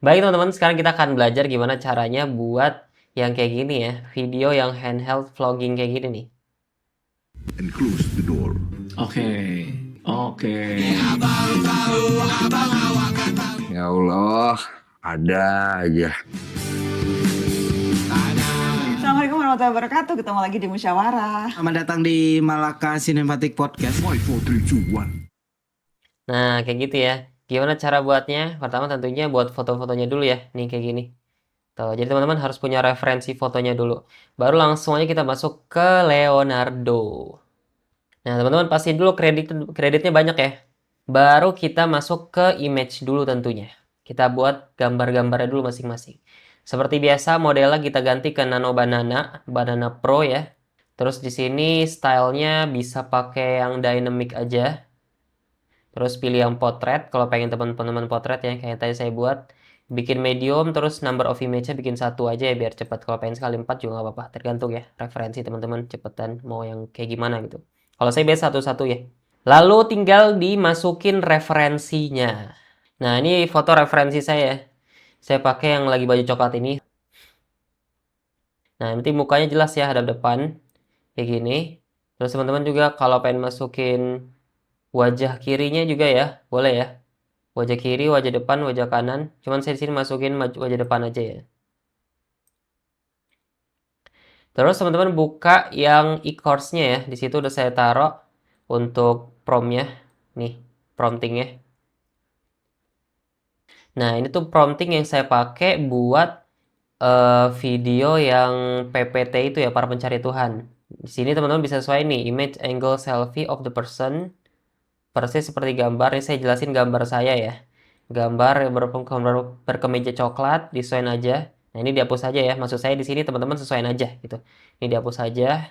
Baik teman-teman, sekarang kita akan belajar gimana caranya buat yang kayak gini ya, video yang handheld vlogging kayak gini nih. And close the door. Oke. Ya Allah, ada aja. Assalamualaikum warahmatullahi wabarakatuh. Ketemu lagi di Musyawarah. Selamat datang di Malaka Cinematic Podcast. 5, 4, 3, 2, 1. Nah, kayak gitu ya. Gimana cara buatnya? Pertama tentunya buat foto-fotonya dulu ya, nih kayak gini. Tuh, jadi teman-teman harus punya referensi fotonya dulu. Baru langsung aja kita masuk ke Leonardo. Nah, teman-teman pastiin dulu kreditnya banyak ya. Baru kita masuk ke image dulu tentunya. Kita buat gambar-gambarnya dulu masing-masing. Seperti biasa modelnya kita ganti ke Nano Banana Pro ya. Terus di sini stylenya bisa pakai yang dynamic aja. Terus pilih yang potret kalau pengen teman-teman potret ya kayak tadi saya buat. Bikin medium terus number of image-nya bikin 1 aja ya biar cepat. Kalau pengen sekali 4 juga nggak apa-apa. Tergantung ya referensi teman-teman cepetan mau yang kayak gimana gitu. Kalau saya biasa satu-satu ya. Lalu tinggal dimasukin referensinya. Nah, ini foto referensi saya. Saya pakai yang lagi baju coklat ini. Nah, nanti mukanya jelas ya, hadap depan. Kayak gini. Terus teman-teman juga kalau pengen masukin wajah kirinya juga ya, boleh ya. Wajah kiri, wajah depan, wajah kanan. Cuman saya di sini masukin wajah depan aja ya. Terus teman-teman buka yang e-course-nya ya. Di situ udah saya taruh untuk prompt-nya. Nih, promptingnya. Nah, ini tuh prompting yang saya pakai buat video yang PPT itu ya, para pencari Tuhan. Di sini teman-teman bisa sesuai nih, image angle selfie of the person. Persis seperti gambar, ini saya jelasin gambar saya ya. Gambar yang berkemeja coklat, disesuaikan aja. Nah, ini dihapus aja ya. Maksud saya di sini teman-teman sesuaikan aja gitu. Ini dihapus aja.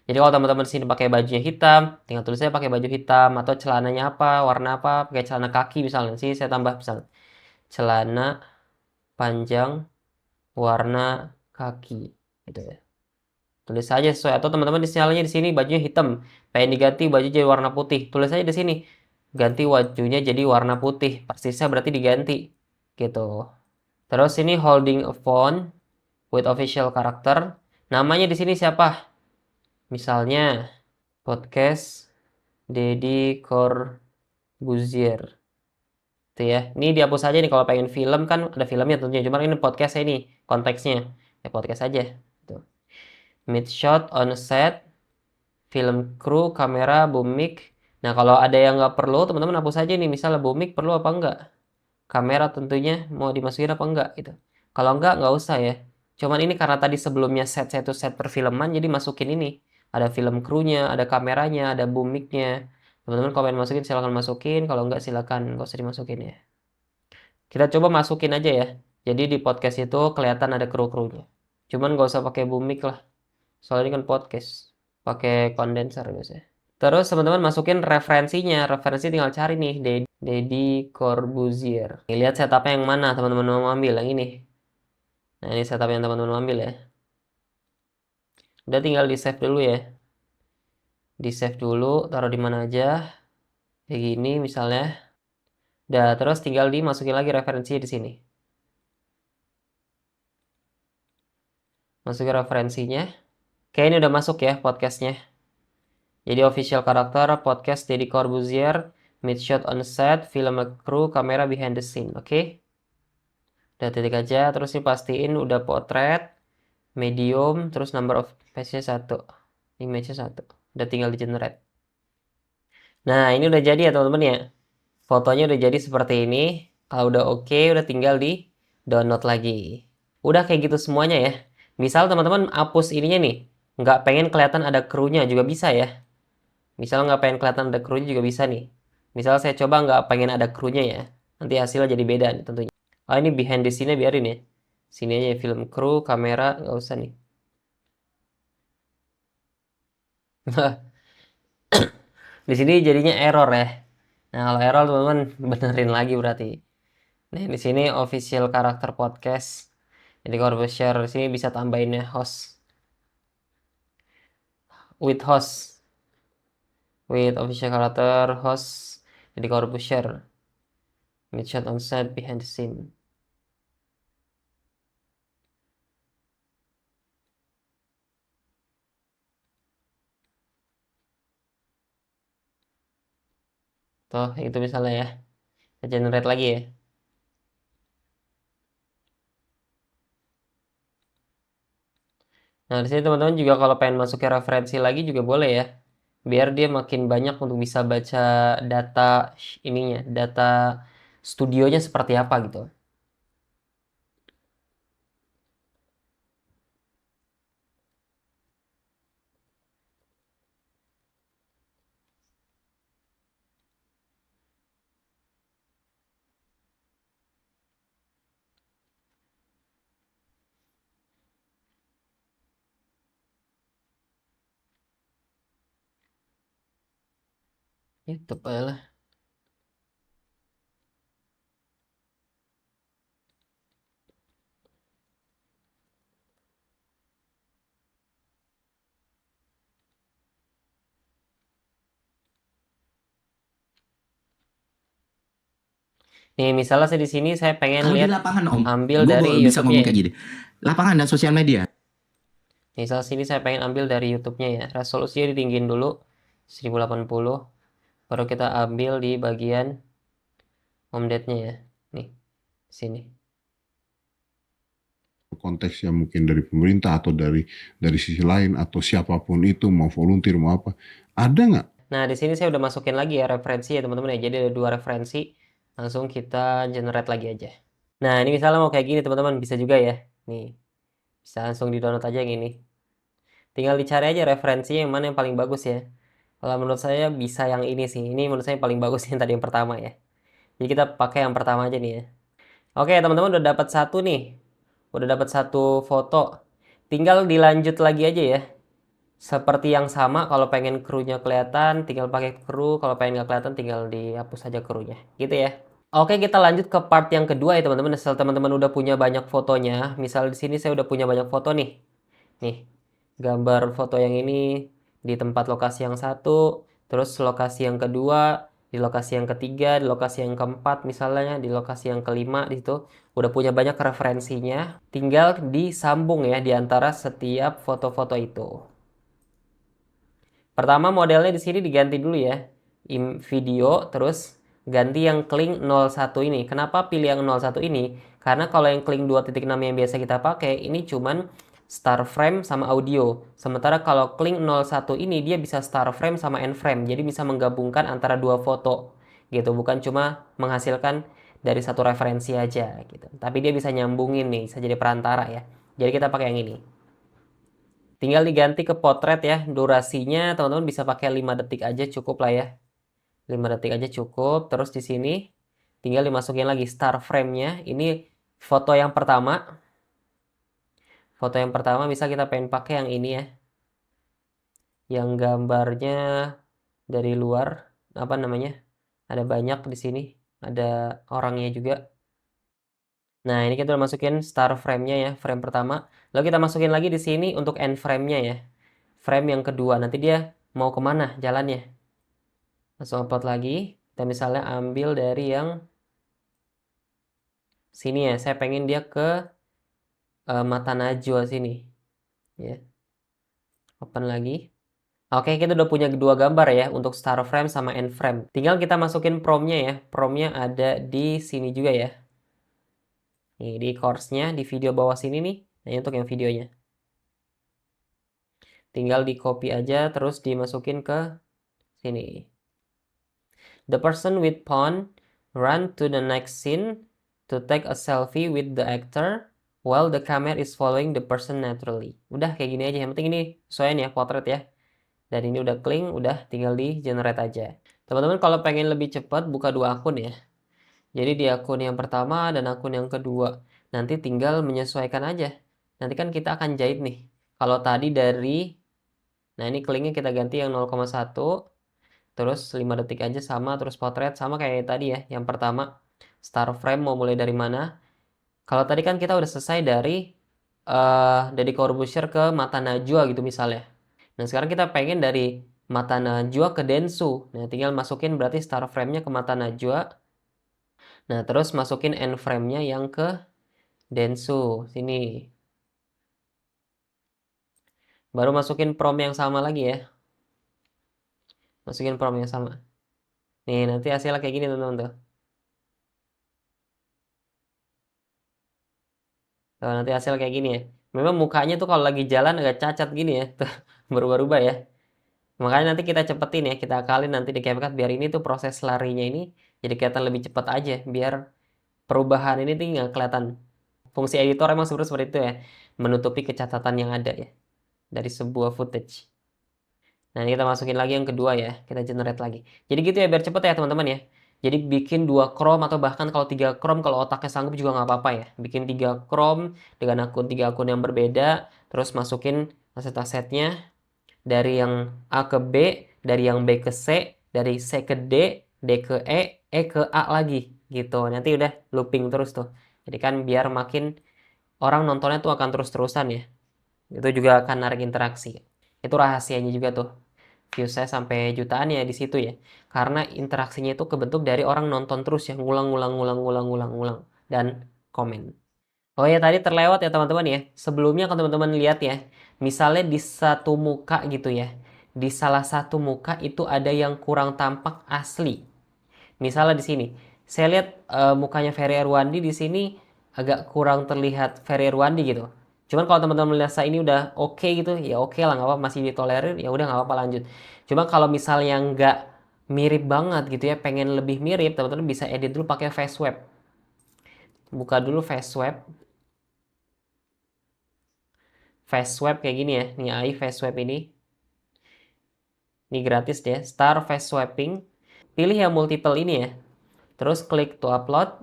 Jadi kalau teman-teman sini pakai bajunya hitam, tinggal tulis saya pakai baju hitam atau celananya apa, warna apa, pakai celana kaki misalnya. Sini saya tambah misalnya celana panjang warna kaki gitu ya. Tulis saja sesuai atau teman-teman sinyalnya di sini bajunya hitam, pengen diganti baju jadi warna putih. Tulis aja di sini. Ganti bajunya jadi warna putih. Persisnya berarti diganti gitu. Terus ini holding a phone with official character. Namanya di sini siapa? Misalnya podcast Deddy Corbuzier. Itu ya. Ini dihapus aja nih kalau pengen film kan ada filmnya tentunya. Cuma ini podcast saya nih konteksnya. Ya podcast aja. Tuh. Mid shot on set, film crew, kamera, boom mic. Nah kalau ada yang nggak perlu teman-teman hapus aja nih. Misalnya boom mic perlu apa enggak? Kamera tentunya mau dimasukin apa enggak gitu. Kalau enggak nggak usah ya. Cuman ini karena tadi sebelumnya set saya itu set perfilman jadi masukin ini. Ada film krunya, ada kameranya, ada boom mic-nya. Teman-teman kalau pengen masukin silahkan masukin, kalau enggak silakan nggak usah dimasukin ya. Kita coba masukin aja ya. Jadi di podcast itu kelihatan ada kru-krunya. Cuman nggak usah pakai boom mic lah. Soalnya ini kan podcast. Pakai kondenser biasanya. Terus teman-teman masukin referensinya. Referensi tinggal cari nih. Deddy Corbuzier. Lihat setupnya yang mana teman-teman mau ambil. Yang ini. Nah ini setup yang teman-teman ambil ya. Udah tinggal di save dulu ya. Di save dulu. Taruh di mana aja. Kayak gini misalnya. Udah terus tinggal dimasukin lagi referensinya di sini. Masukin referensinya. Oke ini udah masuk ya podcastnya. Jadi official karakter podcast Deddy Corbuzier, mid shot on set, film crew, kamera behind the scene. Oke. Udah titik aja, terus ini pastiin udah potret, medium, terus number of page-nya 1. Image-nya 1. Udah tinggal di generate. Nah, ini udah jadi ya teman-teman ya. Fotonya udah jadi seperti ini. Kalau udah oke, udah tinggal di download lagi. Udah kayak gitu semuanya ya. Misal teman-teman hapus ininya nih. Nggak pengen kelihatan ada krunya juga bisa ya. Misal nggak pengen kelihatan ada krunya juga bisa nih. Misal saya coba nggak pengen ada krunya ya. Nanti hasilnya jadi beda nih tentunya. Oh ini behind the scene-nya biarin ya. Sini aja film kru, kamera, nggak usah nih. Di sini jadinya error ya. Nah kalau error teman-teman benerin lagi berarti. Nah di sini official karakter podcast. Jadi kalau share di sini bisa tambahin ya host. With host. With official karakter host. Jadi kalau share. Mid shot on set behind the scene. Tuh, itu misalnya ya. Kita generate lagi ya. Nah, di sini teman-teman juga kalau pengen masukin referensi lagi juga boleh ya. Biar dia makin banyak untuk bisa baca data ininya, data studionya seperti apa gitu. Itu lah. Nih, misalnya saya di sini saya pengen Kalau di lihat lapangan Om, ambil gue dari bisa YouTube-nya ngomong ya. kayak gini. Lapangan dan sosial media. Misal sini saya pengen ambil dari YouTube-nya ya. Resolusinya ditinggiin dulu 1080. Baru kita ambil di bagian home date-nya ya. Nih, sini. Konteks yang mungkin dari pemerintah atau dari sisi lain atau siapapun itu mau volunteer mau apa, ada nggak? Nah, di sini saya udah masukin lagi ya referensi ya teman-teman ya. Jadi ada 2 referensi. Langsung kita generate lagi aja. Nah, ini misalnya mau kayak gini teman-teman, bisa juga ya. Nih, bisa langsung di-download aja yang ini. Tinggal dicari aja referensinya yang mana yang paling bagus ya. Kalau menurut saya bisa yang ini sih. Ini menurut saya paling bagus yang tadi yang pertama ya. Jadi kita pakai yang pertama aja nih ya. Oke, teman-teman udah dapat satu nih. Udah dapat satu foto. Tinggal dilanjut lagi aja ya. Seperti yang sama, kalau pengen krunya kelihatan, tinggal pakai kru. Kalau pengen nggak kelihatan, tinggal dihapus aja krunya. Gitu ya. Oke, kita lanjut ke part yang kedua ya teman-teman. Setelah teman-teman udah punya banyak fotonya, misal di sini saya udah punya banyak foto nih. Nih, gambar foto yang ini di tempat lokasi yang satu, terus lokasi yang kedua, di lokasi yang ketiga, di lokasi yang keempat misalnya, di lokasi yang kelima di situ udah punya banyak referensinya. Tinggal disambung ya di antara setiap foto-foto itu. Pertama modelnya di sini diganti dulu ya. Video terus ganti yang Kling 01 ini. Kenapa pilih yang 01 ini? Karena kalau yang Kling 2.6 yang biasa kita pakai ini cuman start frame sama audio. Sementara kalau Kling 01 ini dia bisa start frame sama end frame. Jadi bisa menggabungkan antara dua foto gitu. Bukan cuma menghasilkan dari satu referensi aja gitu. Tapi dia bisa nyambungin nih, bisa jadi perantara ya. Jadi kita pakai yang ini. Tinggal diganti ke potret ya. Durasinya teman-teman bisa pakai 5 detik aja cukup lah ya. 5 detik aja cukup. Terus di sini tinggal dimasukin lagi start frame-nya. Ini foto yang pertama. Foto yang pertama bisa kita pengen pakai yang ini ya. Yang gambarnya dari luar, apa namanya? Ada banyak di sini. Ada orangnya juga. Nah, ini kita udah masukin start frame-nya ya, frame pertama. Lalu kita masukin lagi di sini untuk end frame-nya ya. Frame yang kedua, nanti dia mau kemana jalannya. Langsung upload lagi. Kita misalnya ambil dari yang sini ya. Saya pengen dia ke mata najwa sini. Ya. Open lagi. Oke, kita udah punya dua gambar ya untuk start frame sama end frame. Tinggal kita masukin prompt-nya ya. Prompt-nya ada di sini juga ya. Nih, di course-nya, di video bawah sini nih. Nah, ini untuk yang videonya. Tinggal di copy aja, terus dimasukin ke sini. The person with phone run to the next scene to take a selfie with the actor while the camera is following the person naturally. Udah kayak gini aja. Yang penting ini sesuaiin ya potret ya. Dan ini udah clean, udah tinggal di generate aja. Teman-teman kalau pengen lebih cepat buka dua akun ya. Jadi di akun yang pertama dan akun yang kedua. Nanti tinggal menyesuaikan aja. Nanti kan kita akan jahit nih. Kalau tadi dari, nah ini clingnya kita ganti yang 0,1. Terus 5 detik aja sama. Terus potret sama kayak tadi ya. Yang pertama, start frame mau mulai dari mana. Kalau tadi kan kita udah selesai dari Deddy Corbuzier ke Mata Najwa gitu misalnya. Nah sekarang kita pengen dari Mata Najwa ke Densu. Nah tinggal masukin berarti start frame-nya ke Mata Najwa. Nah, terus masukin end frame-nya yang ke Densu. Sini. Baru masukin prompt yang sama lagi ya. Masukin prompt yang sama. Nih, nanti hasilnya kayak gini teman-teman tuh. Tuh, nanti hasil kayak gini ya. Memang mukanya tuh kalau lagi jalan agak cacat gini ya. Tuh, berubah-ubah ya. Makanya nanti kita cepetin ya, kita akalin nanti di CapCut biar ini tuh proses larinya ini jadi kelihatan lebih cepat aja, biar perubahan ini tuh nggak kelihatan. Fungsi editor emang sebenarnya seperti itu ya, menutupi kecacatan yang ada ya dari sebuah footage. Nah, ini kita masukin lagi yang kedua ya, kita generate lagi. Jadi gitu ya, biar cepet ya teman-teman ya. Jadi bikin 2 Chrome atau bahkan kalau 3 Chrome kalau otaknya sanggup juga nggak apa-apa ya. Bikin 3 Chrome dengan tiga akun yang berbeda, terus masukin aset-asetnya dari yang A ke B, dari yang B ke C, dari C ke D, D ke E ke A lagi gitu. Nanti udah looping terus tuh. Jadi kan biar makin orang nontonnya tuh akan terus-terusan ya. Itu juga akan narik interaksi. Itu rahasianya juga tuh. View saya sampai jutaan ya di situ ya. Karena interaksinya itu kebentuk dari orang nonton terus ya, ngulang dan komen. Oh ya, tadi terlewat ya teman-teman ya. Sebelumnya kalau teman-teman lihat ya, misalnya di satu muka gitu ya. Di salah satu muka itu ada yang kurang tampak asli. Misalnya di sini, saya lihat mukanya Ferry Irwandi di sini agak kurang terlihat Ferry Irwandi gitu. Cuman kalau teman-teman merasa ini udah oke gitu, ya oke lah, nggak apa, masih ditolerir, ya udah nggak apa-apa lanjut. Cuma kalau misalnya nggak mirip banget gitu ya, pengen lebih mirip, teman-teman bisa edit dulu pakai face swap. Buka dulu face swap. Face swap kayak gini ya, nih AI face swap ini. Ini gratis deh, start face swapping. Pilih yang multiple ini ya. Terus klik to upload.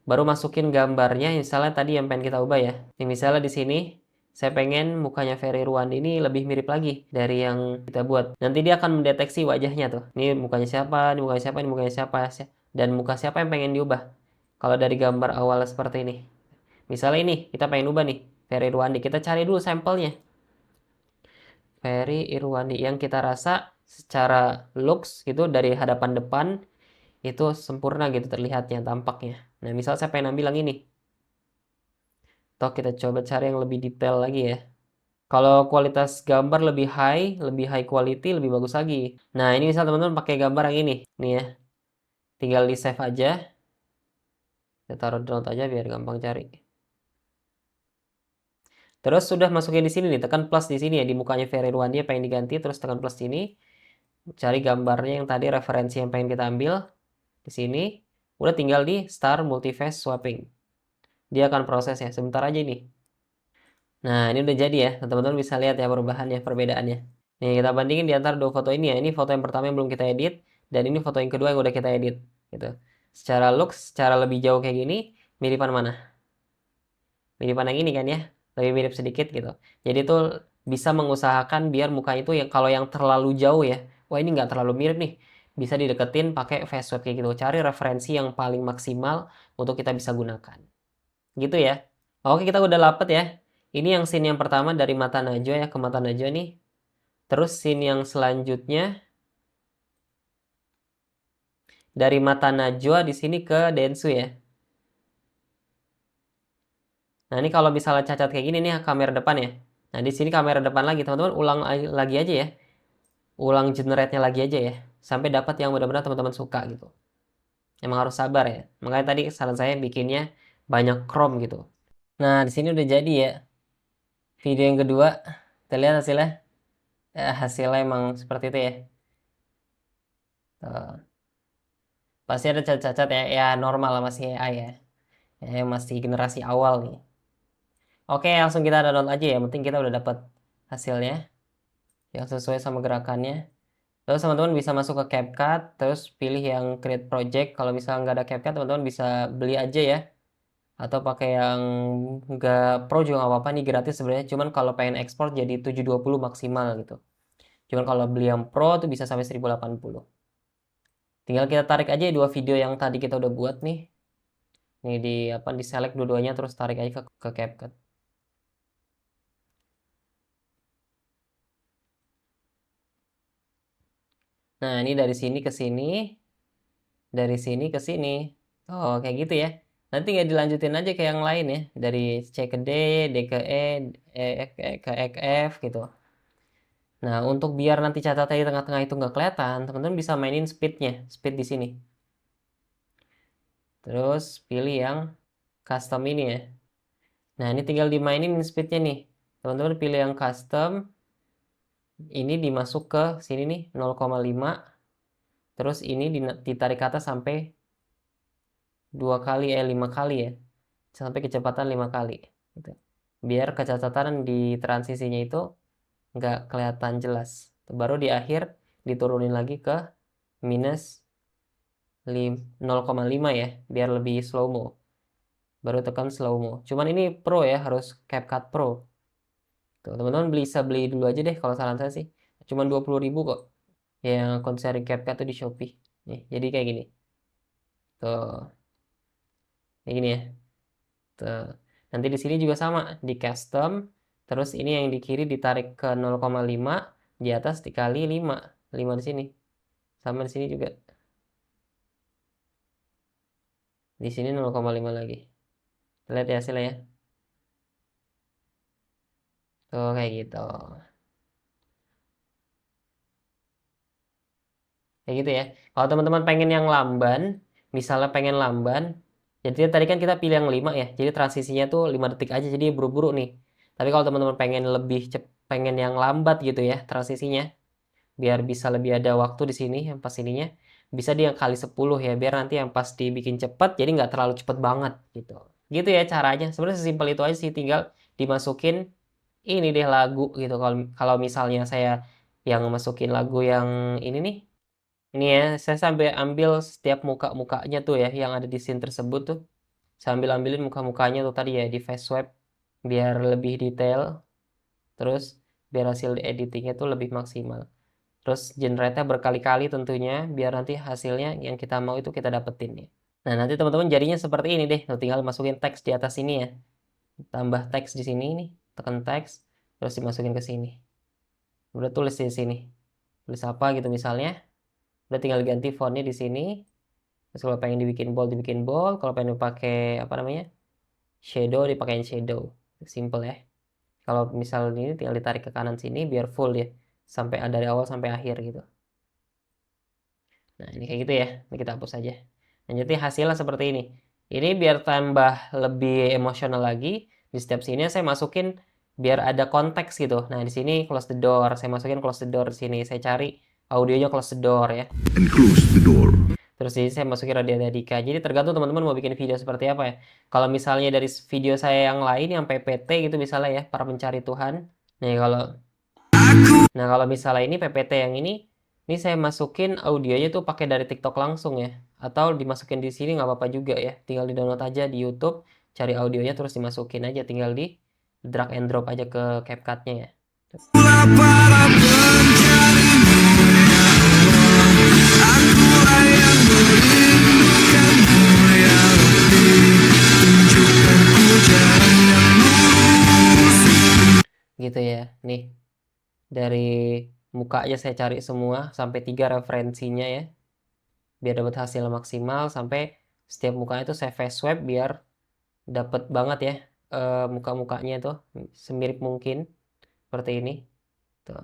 Baru masukin gambarnya, misalnya tadi yang pengen kita ubah ya. Ini misalnya di sini saya pengen mukanya Ferry Irwandi ini lebih mirip lagi dari yang kita buat. Nanti dia akan mendeteksi wajahnya tuh. Ini mukanya siapa, ini mukanya siapa, ini mukanya siapa, dan muka siapa yang pengen diubah. Kalau dari gambar awal seperti ini. Misalnya ini, kita pengen ubah nih, Ferry Irwandi. Kita cari dulu sampelnya. Ferry Irwandi yang kita rasa secara looks gitu dari hadapan depan itu sempurna gitu terlihatnya, tampaknya. Nah, misal saya pengen ambil yang ini. Toh kita coba cari yang lebih detail lagi ya. Kalau kualitas gambar lebih high quality, lebih bagus lagi. Nah, ini misal teman-teman pakai gambar yang ini. Nih ya. Tinggal di save aja. Kita taruh download aja biar gampang cari. Terus sudah masukin di sini nih, tekan plus di sini ya, di mukanya Ferry Irwandi pengen diganti, terus tekan plus sini. Cari gambarnya yang tadi referensi yang pengen kita ambil di sini. Udah tinggal di start multiface swapping. Dia akan proses ya, sebentar aja ini. Nah, ini udah jadi ya. Teman-teman bisa lihat ya perubahannya, perbedaannya. Nih, kita bandingin di antara dua foto ini ya. Ini foto yang pertama yang belum kita edit, dan ini foto yang kedua yang udah kita edit. Gitu. Secara looks, secara lebih jauh kayak gini, miripan mana? Miripan yang ini kan ya. Lebih mirip sedikit gitu. Jadi itu bisa mengusahakan biar mukanya itu yang kalau yang terlalu jauh ya. Wah, ini nggak terlalu mirip nih. Bisa dideketin pakai face swap kayak gitu. Cari referensi yang paling maksimal untuk kita bisa gunakan. Gitu ya. Oke, kita udah dapet ya. Ini yang scene yang pertama dari mata Najwa ya, ke mata Najwa nih. Terus scene yang selanjutnya dari mata Najwa di sini ke Densu ya. Nah, ini kalau misalnya cacat kayak gini nih kamera depan ya. Nah, di sini kamera depan lagi, teman-teman ulang lagi aja ya. Ulang generate-nya lagi aja ya. Sampai dapat yang benar-benar teman-teman suka gitu. Emang harus sabar ya. Makanya tadi saran saya bikinnya banyak chrome gitu. Nah, di sini udah jadi ya. Video yang kedua, kita lihat hasilnya. Hasilnya emang seperti itu ya. Tuh. Pasti ada cacat-cacat ya. Ya normal lah, masih AI ya. Ya masih generasi awal nih. Oke, langsung kita download aja ya. Yang penting kita udah dapat hasilnya yang sesuai sama gerakannya. Terus teman-teman bisa masuk ke CapCut, terus pilih yang create project. Kalau misalnya nggak ada CapCut, teman-teman bisa beli aja ya. Atau pakai yang nggak pro juga nggak apa-apa, nih gratis sebenarnya. Cuman kalau pengen ekspor jadi 720 maksimal gitu. Cuman kalau beli yang pro tuh bisa sampai 1080. Tinggal kita tarik aja dua video yang tadi kita udah buat nih. Nih di select dua-duanya terus tarik aja ke CapCut. Nah, ini dari sini ke sini, dari sini ke sini. Oh, kayak gitu ya. Nanti nggak dilanjutin aja ke yang lain ya. Dari C ke D, D ke E, E ke F gitu. Nah, untuk biar nanti catatan di tengah-tengah itu nggak kelihatan, teman-teman bisa mainin speed-nya, speed di sini. Terus pilih yang custom ini ya. Nah, ini tinggal dimainin speed-nya nih. Teman-teman pilih yang custom, ini dimasuk ke sini nih 0,5, terus ini ditarik ke atas sampai 5 kali ya, sampai kecepatan 5 kali gitu. Biar kecacatan di transisinya itu nggak kelihatan jelas. Baru di akhir diturunin lagi ke minus 0,5 ya, biar lebih slow mo. Baru tekan slow mo. Cuman ini pro ya, harus CapCut Pro. Tuh, teman-teman bisa beli dulu aja deh kalau saran saya sih. Cuman 20.000 kok. Yang konserin CapCut tuh di Shopee. Nih, jadi kayak gini. Tuh. Kayak gini ya. Tuh. Nanti di sini juga sama, di custom. Terus ini yang di kiri ditarik ke 0,5, di atas dikali 5. 5 di sini. Sama di sini juga. Di sini 0,5 lagi. Lihat ya hasilnya ya. Tuh kayak gitu. Kayak gitu ya. Kalau teman-teman pengen yang lamban, misalnya pengen lamban, jadi tadi kan kita pilih yang 5 ya. Jadi transisinya tuh 5 detik aja, jadi buru-buru nih. Tapi kalau teman-teman pengen lebih pengen yang lambat gitu ya transisinya, biar bisa lebih ada waktu di sini yang pas ininya, bisa di yang kali 10 ya, biar nanti yang pas dibikin cepet jadi nggak terlalu cepet banget gitu. Gitu ya caranya. Sebenarnya sesimpel itu aja sih, tinggal dimasukin ini deh lagu gitu. Kalau kalau misalnya saya yang masukin lagu yang ini nih, ini ya, saya sampai ambil setiap muka-mukanya tuh ya, yang ada di scene tersebut tuh. Saya ambil-ambilin muka-mukanya tuh tadi ya, di face swap, biar lebih detail. Terus, biar hasil editingnya tuh lebih maksimal. Terus, generate-nya berkali-kali tentunya, biar nanti hasilnya yang kita mau itu kita dapetin ya. Nah, nanti teman-teman jadinya seperti ini deh. Tinggal masukin teks di atas sini ya. Tambah teks di sini nih, tekan teks, terus dimasukin ke sini. Udah tulis di sini. Tulis apa gitu misalnya. Udah tinggal ganti fontnya di sini. Terus kalau pengen dibikin bold, dibikin bold. Kalau pengen pakai apa namanya, shadow, dipakein shadow. Simple ya. Kalau misal ini tinggal ditarik ke kanan sini biar full ya, sampai dari awal sampai akhir gitu. Nah ini kayak gitu ya. Ini kita hapus aja. Nah jadi hasilnya seperti ini. Ini biar tambah lebih emosional lagi. Di step sini saya masukin biar ada konteks gitu. Nah di sini close the door. Saya masukin close the door di sini. Saya cari audionya close the door ya. And close the door. Terus ini saya masukin Raditya Dika. Jadi tergantung teman-teman mau bikin video seperti apa ya. Kalau misalnya dari video saya yang lain yang PPT gitu misalnya ya, para pencari Tuhan. Nah kalau misalnya ini PPT yang ini saya masukin audionya tuh pakai dari TikTok langsung ya. Atau dimasukin di sini nggak apa-apa juga ya. Tinggal di download aja di YouTube, cari audionya terus dimasukin aja. Tinggal di drag and drop aja ke CapCut-nya ya. Gitu ya. Nih. Dari muka aja saya cari semua sampai 3 referensinya ya. Biar dapat hasil maksimal sampai setiap mukanya itu saya face swap biar dapat banget ya muka-mukanya tuh semirip mungkin seperti ini. Tuh.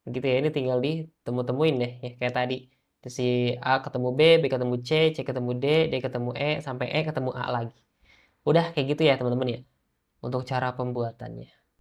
Gitu ya, ini tinggal ditemu-temuin deh ya kayak tadi. Terus si A ketemu B, B ketemu C, C ketemu D, D ketemu E, sampai E ketemu A lagi. Udah kayak gitu ya teman-teman ya untuk cara pembuatannya.